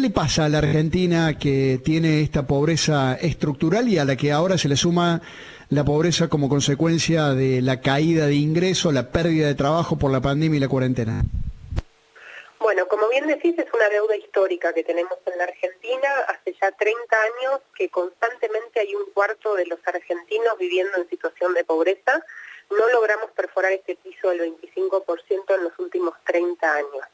le pasa a la Argentina que tiene esta pobreza estructural y a la que ahora se le suma la pobreza como consecuencia de la caída de ingresos, la pérdida de trabajo por la pandemia y la cuarentena? Bueno, como bien decís, es una deuda histórica que tenemos en la Argentina. Hace ya 30 años que constantemente hay un cuarto de los argentinos viviendo en situación de pobreza. No logramos perforar este piso del 25% en los últimos 30 años.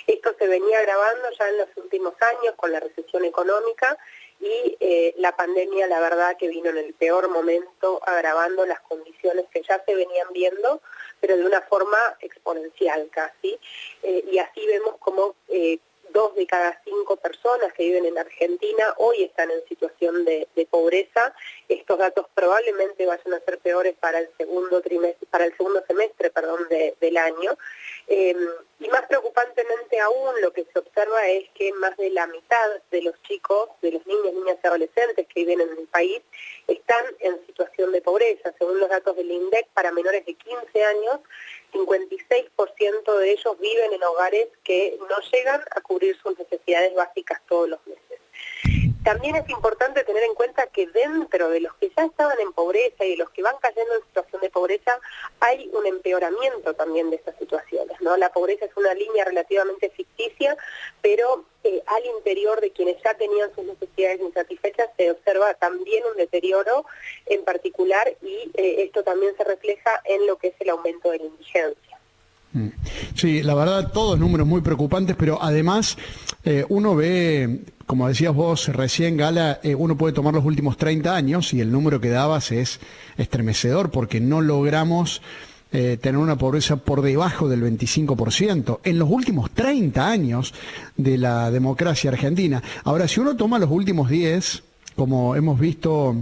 Esto se venía agravando ya en los últimos años con la recesión económica y la pandemia, la verdad, que vino en el peor momento, agravando las condiciones que ya se venían viendo, pero de una forma exponencial casi. Y así vemos como 2 de cada 5 personas que viven en Argentina hoy están en situación de pobreza. Estos datos probablemente vayan a ser peores para el segundo semestre del año. Y más preocupantemente aún, lo que se observa es que más de la mitad de los chicos, de los niños, niñas y adolescentes que viven en el país, están en situación de pobreza. Según los datos del INDEC, para menores de 15 años, 56% de ellos viven en hogares que no llegan a cubrir sus necesidades básicas todos los meses. También es importante tener en cuenta que dentro de los que ya estaban en pobreza y de los que van cayendo en situación de pobreza, hay un empeoramiento también de estas situaciones, ¿no? La pobreza es una línea relativamente ficticia, pero al interior de quienes ya tenían sus necesidades insatisfechas se observa también un deterioro en particular y esto también se refleja en lo que es el aumento de la indigencia. Sí, la verdad, todos números muy preocupantes, pero además uno ve, como decías vos recién, Gala, uno puede tomar los últimos 30 años y el número que dabas es estremecedor porque no logramos tener una pobreza por debajo del 25% en los últimos 30 años de la democracia argentina. Ahora, si uno toma los últimos 10, como hemos visto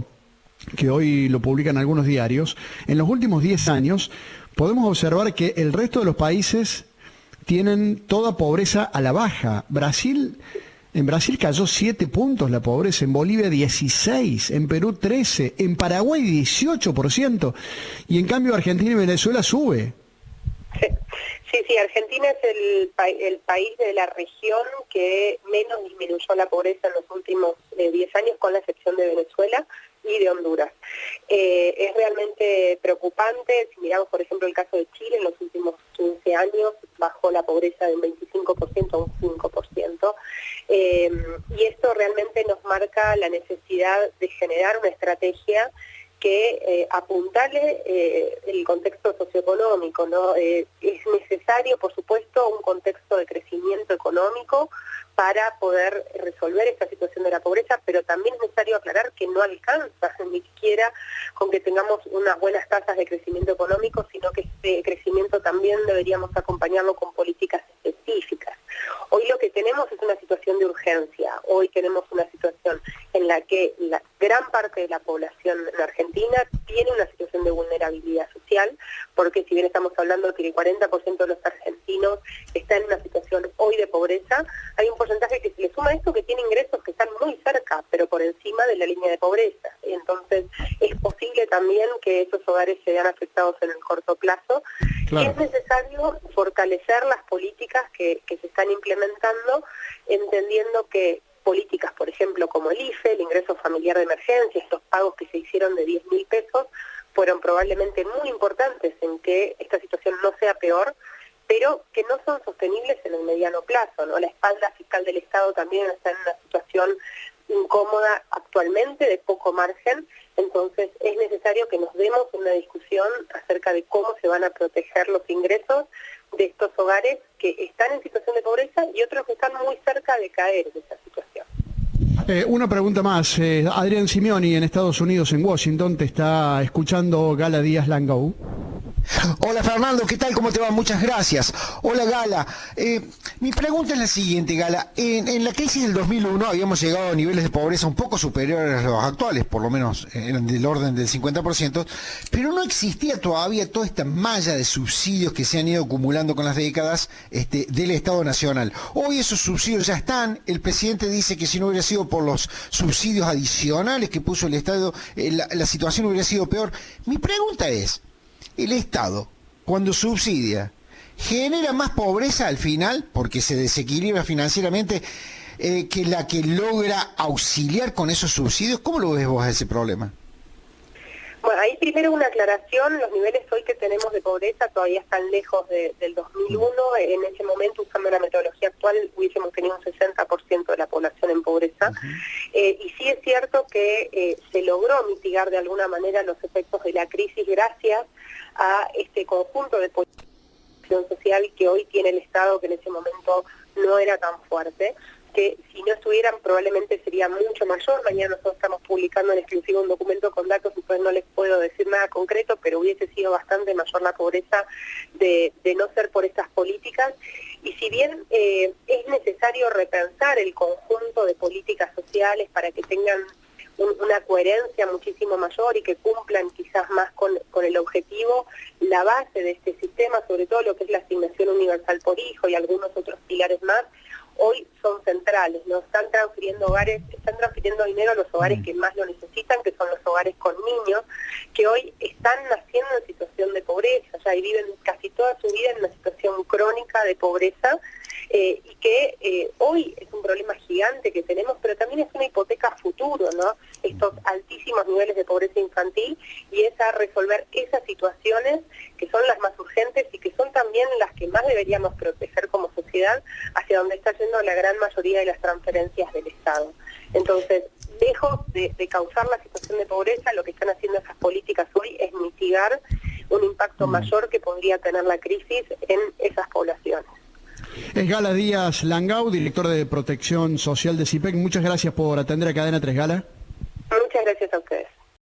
que hoy lo publican algunos diarios, en los últimos 10 años podemos observar que el resto de los países tienen toda pobreza a la baja. En Brasil cayó 7 puntos la pobreza, en Bolivia 16, en Perú 13, en Paraguay 18%, y en cambio Argentina y Venezuela sube. Sí, Argentina es el país de la región que menos disminuyó la pobreza en los últimos 10 años, con la excepción de Venezuela y de Honduras. Es realmente preocupante. Si miramos, por ejemplo, el caso de Chile, en los últimos 15 años bajó la pobreza de un 25% a un 5%. Y esto realmente nos marca la necesidad de generar una estrategia que apuntale el contexto socioeconómico, ¿no? Es necesario, por supuesto, un contexto de crecimiento económico para poder resolver esta situación de la pobreza, pero también es necesario aclarar que no alcanza ni siquiera con que tengamos unas buenas tasas de crecimiento económico, sino que este crecimiento también deberíamos acompañarlo con políticas específicas. Hoy lo que tenemos es una situación de urgencia. Hoy tenemos una situación en la que la gran parte de la población en Argentina tiene una situación de vulnerabilidad social, porque si bien estamos hablando de que el 40% de los argentinos está en una situación hoy de pobreza, hay un porcentaje que se le suma a esto que tiene ingresos que están muy cerca, pero por encima de la línea de pobreza. Entonces, es posible también que esos hogares se vean afectados en el corto plazo. Claro. Y es necesario fortalecer las políticas que se están implementando, entendiendo que políticas, por ejemplo, como el IFE, el ingreso familiar de emergencia, estos pagos que se hicieron de 10.000 pesos, fueron probablemente muy importantes en que esta situación no sea peor, pero que no son sostenibles en el mediano plazo, ¿no? La espalda fiscal del Estado también está en una situación incómoda actualmente, de poco margen. Entonces es necesario que nos demos una discusión acerca de cómo se van a proteger los ingresos de estos hogares que están en situación de pobreza y otros que están muy cerca de caer de esa situación. Una pregunta más. Adrián Simeoni, en Estados Unidos, en Washington, te está escuchando Gala Díaz Langou. Hola Fernando, ¿qué tal? ¿Cómo te va? Muchas gracias. Hola Gala. Mi pregunta es la siguiente, Gala. En la crisis del 2001 habíamos llegado a niveles de pobreza un poco superiores a los actuales, por lo menos eran del orden del 50%, pero no existía todavía toda esta malla de subsidios que se han ido acumulando con las décadas del Estado Nacional. Hoy esos subsidios ya están. El presidente dice que si no hubiera sido por los subsidios adicionales que puso el Estado, la situación hubiera sido peor. Mi pregunta es, ¿el Estado, cuando subsidia, genera más pobreza al final porque se desequilibra financieramente? que la que logra auxiliar con esos subsidios. ¿Cómo lo ves vos a ese problema? Bueno, ahí primero una aclaración, los niveles hoy que tenemos de pobreza todavía están lejos del 2001, en ese momento usando la metodología actual hubiésemos tenido un 60% de la población en pobreza, y sí es cierto que se logró mitigar de alguna manera los efectos de la crisis gracias a este conjunto de políticas social que hoy tiene el Estado, que en ese momento no era tan fuerte, que si no estuvieran probablemente sería mucho mayor. Mañana nosotros estamos publicando en exclusivo un documento con datos, entonces no les puedo decir nada concreto, pero hubiese sido bastante mayor la pobreza de no ser por estas políticas. Y si bien es necesario repensar el conjunto de políticas sociales para que tengan una coherencia muchísimo mayor y que cumplan quizás más con el objetivo, la base de este sistema, sobre todo lo que es la asignación universal por hijo y algunos otros pilares más, hoy son centrales, ¿no? Están transfiriendo dinero a los hogares que más lo necesitan, que son los hogares con niños, que hoy están naciendo en situación de pobreza, ya y viven casi toda su vida en una situación crónica de pobreza, y que hoy es un problema gigante que tenemos, pero también es una hipoteca a futuro, ¿no? Estos altísimos niveles de pobreza infantil, y es a resolver esas situaciones que son las más urgentes y que son también las que más deberíamos proteger como sociedad, hacia donde está yendo la gran mayoría de las transferencias del Estado. Entonces, lejos de causar la situación de pobreza, lo que están haciendo esas políticas hoy es mitigar un impacto mayor que podría tener la crisis en esas poblaciones. Es Gala Díaz Langau, director de Protección Social de CIPEC. Muchas gracias por atender a Cadena 3, Gala. Muchas gracias a ustedes.